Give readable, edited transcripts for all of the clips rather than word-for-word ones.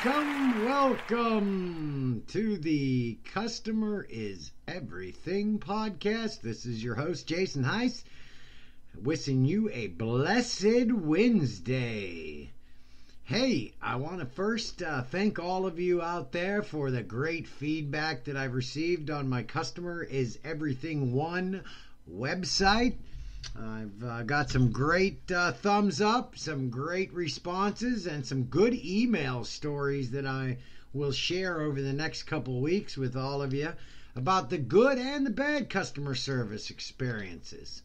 Welcome to the Customer is Everything podcast. This is your host, Jason Heiss, wishing you a blessed Wednesday. Hey, I want to first thank all of you out there for the great feedback that I've received on my Customer is Everything 1 website. I've got some great thumbs up, some great responses, and some good email stories that I will share over the next couple weeks with all of you about the good and the bad customer service experiences.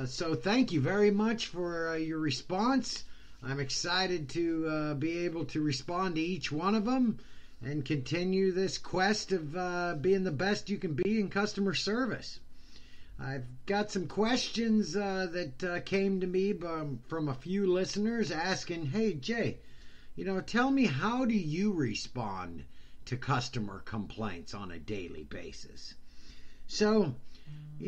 So thank you very much for your response. I'm excited to be able to respond to each one of them and continue this quest of being the best you can be in customer service. I've got some questions that came to me from a few listeners asking, hey, Jay, tell me, how do you respond to customer complaints on a daily basis? So,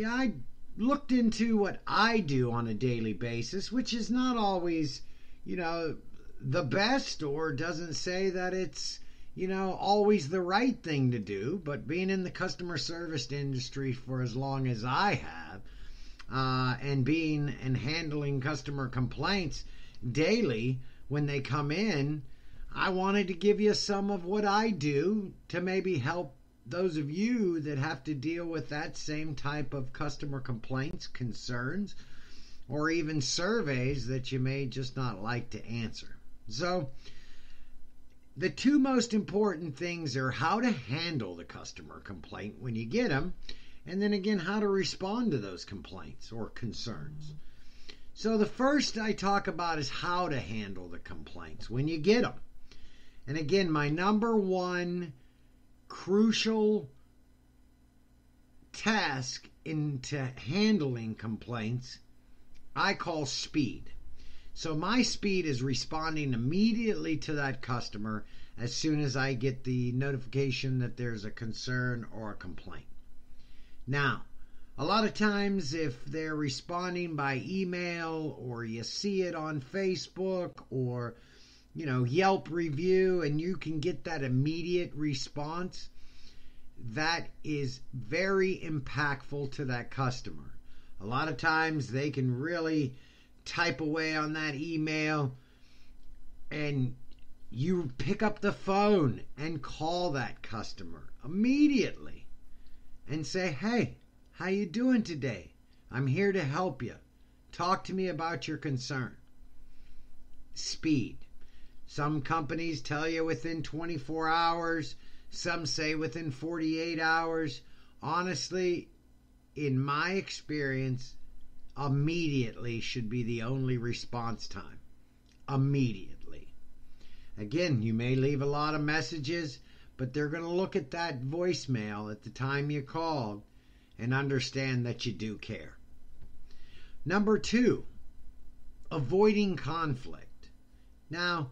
I looked into what I do on a daily basis, which is not always, the best, or doesn't say that it's always the right thing to do, but being in the customer service industry for as long as I have, and being and handling customer complaints daily when they come in, I wanted to give you some of what I do to maybe help those of you that have to deal with that same type of customer complaints, concerns, or even surveys that you may just not like to answer. So, the two most important things are how to handle the customer complaint when you get them, and then again, how to respond to those complaints or concerns. So the first I talk about is how to handle the complaints when you get them. And again, my number one crucial task into handling complaints, I call speed. So my speed is responding immediately to that customer as soon as I get the notification that there's a concern or a complaint. Now, a lot of times if they're responding by email, or you see it on Facebook, or Yelp review, and you can get that immediate response, that is very impactful to that customer. A lot of times they can really type away on that email, and you pick up the phone and call that customer immediately and say, hey, how you doing today? I'm here to help you. Talk to me about your concern. Speed. Some companies tell you within 24 hours. Some say within 48 hours. Honestly, in my experience, immediately should be the only response time. Immediately. Again, you may leave a lot of messages, but they're going to look at that voicemail at the time you called and understand that you do care. Number 2, avoiding conflict. Now,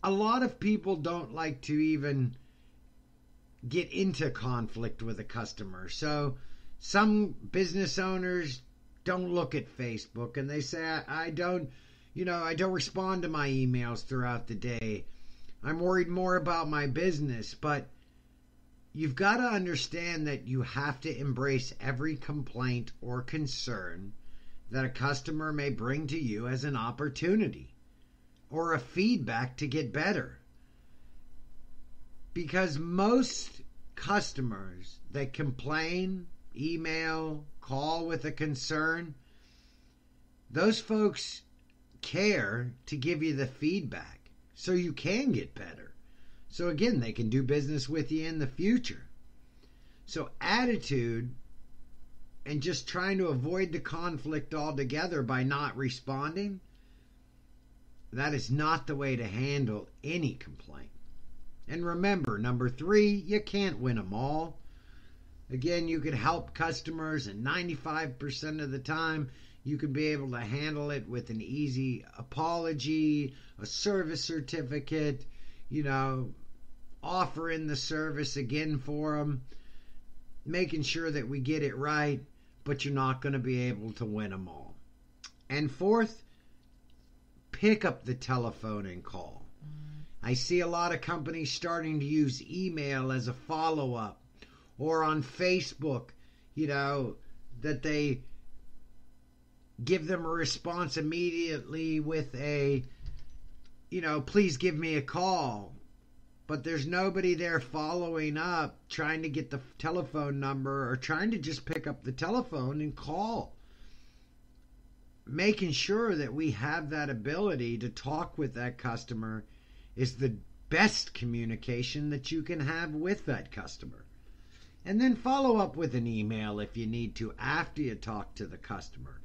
a lot of people don't like to even get into conflict with a customer. So some business owners don't look at Facebook, and they say, I don't respond to my emails throughout the day. I'm worried more about my business. But you've got to understand that you have to embrace every complaint or concern that a customer may bring to you as an opportunity or a feedback to get better. Because most customers that complain, email, call with a concern, those folks care to give you the feedback so you can get better. So again, they can do business with you in the future. So attitude and just trying to avoid the conflict altogether by not responding, that is not the way to handle any complaint. And remember, number 3, you can't win them all. Again, you can help customers, and 95% of the time, you can be able to handle it with an easy apology, a service certificate, offering the service again for them, making sure that we get it right, but you're not going to be able to win them all. And 4th, pick up the telephone and call. I see a lot of companies starting to use email as a follow-up, or on Facebook, that they give them a response immediately with a, please give me a call. But there's nobody there following up, trying to get the telephone number or trying to just pick up the telephone and call. Making sure that we have that ability to talk with that customer is the best communication that you can have with that customer. And then follow up with an email if you need to after you talk to the customer.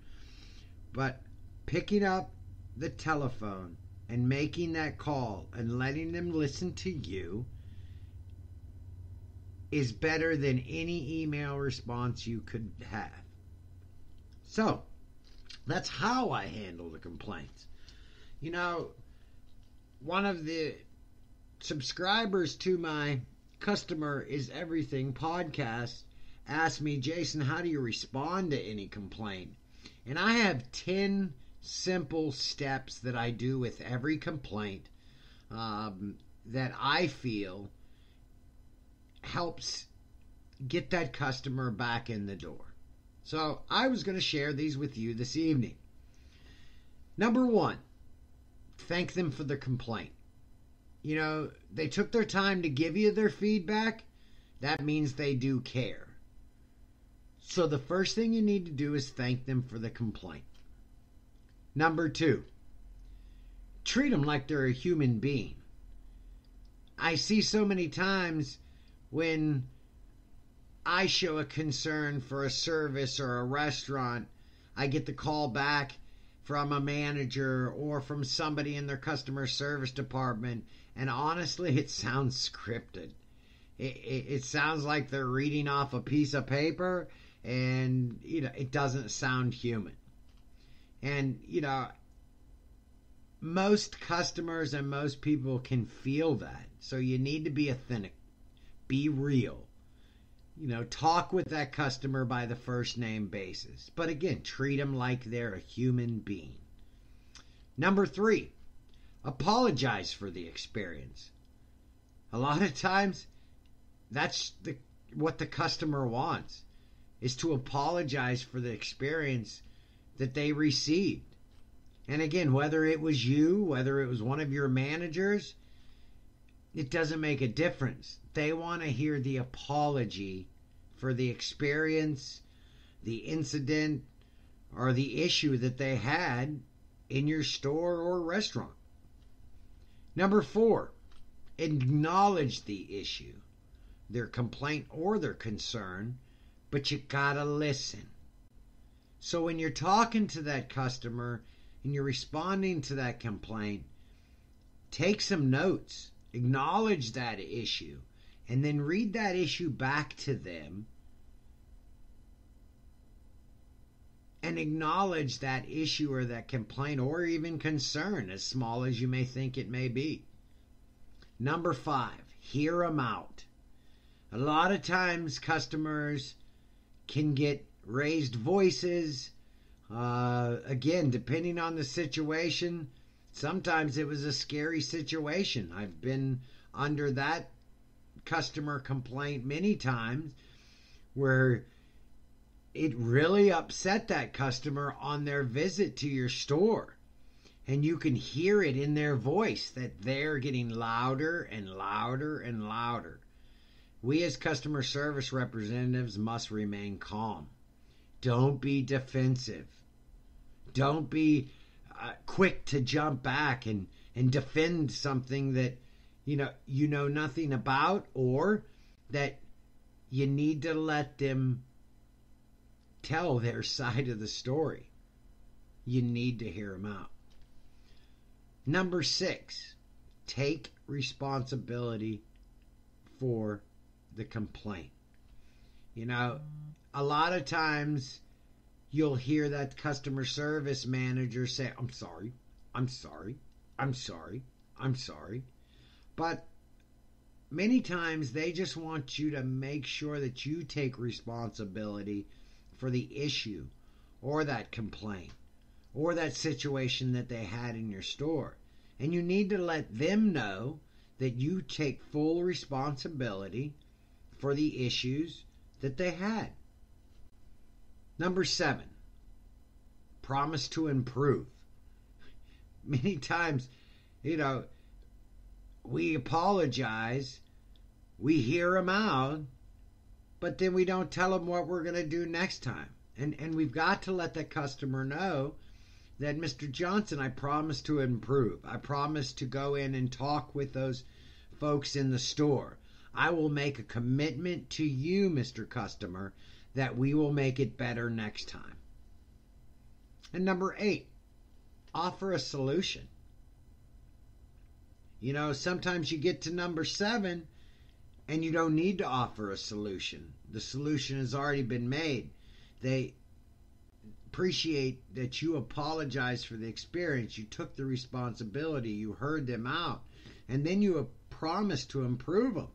But picking up the telephone and making that call and letting them listen to you is better than any email response you could have. So, that's how I handle the complaints. One of the subscribers to my Customer is Everything podcast asked me, Jason, how do you respond to any complaint? And I have 10 simple steps that I do with every complaint that I feel helps get that customer back in the door. So I was going to share these with you this evening. Number 1, thank them for the complaint. They took their time to give you their feedback. That means they do care. So the first thing you need to do is thank them for the complaint. Number 2, treat them like they're a human being. I see so many times when I show a concern for a service or a restaurant, I get the call back from a manager or from somebody in their customer service department, and honestly, it sounds scripted. It sounds like they're reading off a piece of paper, and it doesn't sound human. And most customers and most people can feel that. So you need to be authentic, be real. Talk with that customer by the first name basis. But again, treat them like they're a human being. Number 3, apologize for the experience. A lot of times, that's what the customer wants, is to apologize for the experience that they received. And again, whether it was you, whether it was one of your managers, it doesn't make a difference. They want to hear the apology for the experience, the incident, or the issue that they had in your store or restaurant. Number 4, acknowledge the issue, their complaint or their concern, but you gotta listen. So when you're talking to that customer and you're responding to that complaint, take some notes, acknowledge that issue, and then read that issue back to them and acknowledge that issue or that complaint or even concern, as small as you may think it may be. Number 5, hear them out. A lot of times customers can get raised voices. Again, depending on the situation, sometimes it was a scary situation. I've been under that customer complaint many times where it really upset that customer on their visit to your store. And you can hear it in their voice that they're getting louder and louder and louder. We as customer service representatives must remain calm. Don't be defensive. Don't be quick to jump back and defend something that you know nothing about, or that you need to let them tell their side of the story. You need to hear them out. Number 6, take responsibility for the complaint. A lot of times you'll hear that customer service manager say, I'm sorry, I'm sorry, I'm sorry, I'm sorry. But many times they just want you to make sure that you take responsibility for the issue or that complaint or that situation that they had in your store. And you need to let them know that you take full responsibility for the issues that they had. Number 7, promise to improve. Many times, we apologize, we hear them out, but then we don't tell them what we're going to do next time. And we've got to let the customer know that, Mr. Johnson, I promise to improve. I promise to go in and talk with those folks in the store. I will make a commitment to you, Mr. Customer, that we will make it better next time. And number 8, offer a solution. Sometimes you get to number 7 and you don't need to offer a solution. The solution has already been made. They appreciate that you apologize for the experience. You took the responsibility. You heard them out. And then you promised to improve them.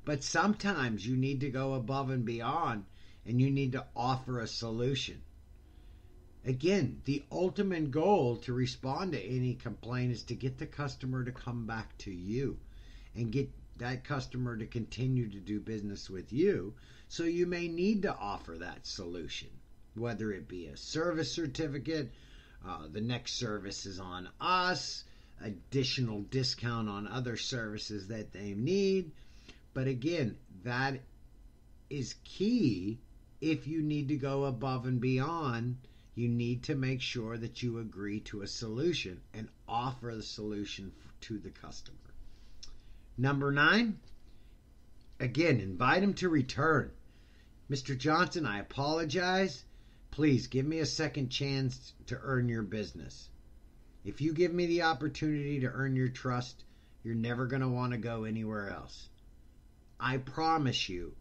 But sometimes you need to go above and beyond, and you need to offer a solution. Again, the ultimate goal to respond to any complaint is to get the customer to come back to you and get that customer to continue to do business with you. So you may need to offer that solution, whether it be a service certificate, the next service is on us, additional discount on other services that they need. But again, that is key. If you need to go above and beyond, you need to make sure that you agree to a solution and offer the solution to the customer. Number 9, again, invite them to return. Mr. Johnson, I apologize. Please give me a second chance to earn your business. If you give me the opportunity to earn your trust, you're never going to want to go anywhere else. I promise you,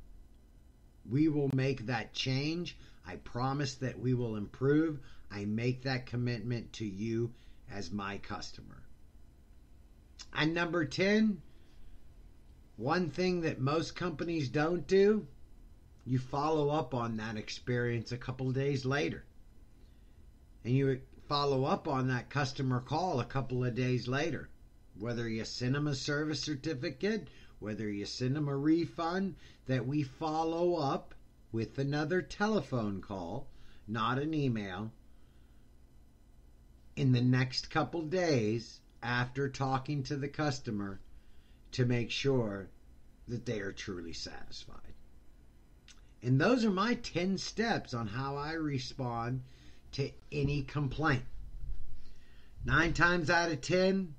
we will make that change. I promise that we will improve. I make that commitment to you as my customer. And number 10, one thing that most companies don't do, you follow up on that experience a couple days later. And you follow up on that customer call a couple of days later. Whether you send them a service certificate, whether you send them a refund, that we follow up with another telephone call, not an email, in the next couple days after talking to the customer to make sure that they are truly satisfied. And those are my 10 steps on how I respond to any complaint. 9 times out of 10,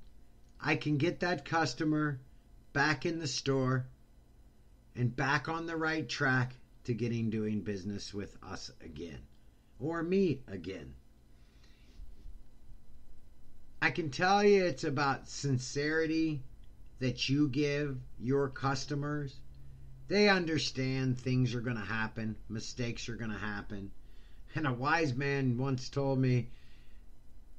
I can get that customer back in the store and back on the right track to doing business with us again, or me again. I can tell you it's about sincerity that you give your customers. They understand things are going to happen, mistakes are going to happen. And a wise man once told me,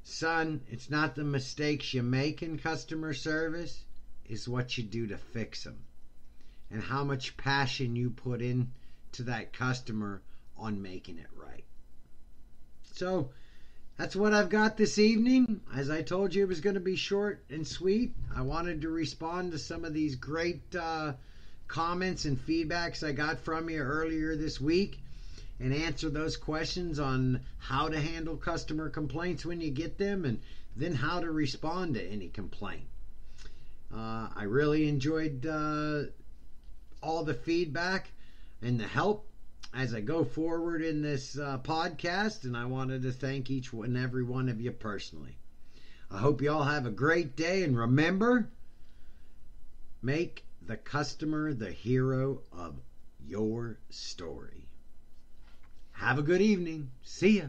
son, it's not the mistakes you make in customer service, it's what you do to fix them. And how much passion you put in to that customer on making it right. So that's what I've got this evening. As I told you, it was going to be short and sweet. I wanted to respond to some of these great comments and feedbacks I got from you earlier this week and answer those questions on how to handle customer complaints when you get them, and then how to respond to any complaint. I really enjoyed all the feedback and the help as I go forward in this podcast, and I wanted to thank each and every one of you personally. I hope you all have a great day, and remember, make the customer the hero of your story. Have a good evening. See ya.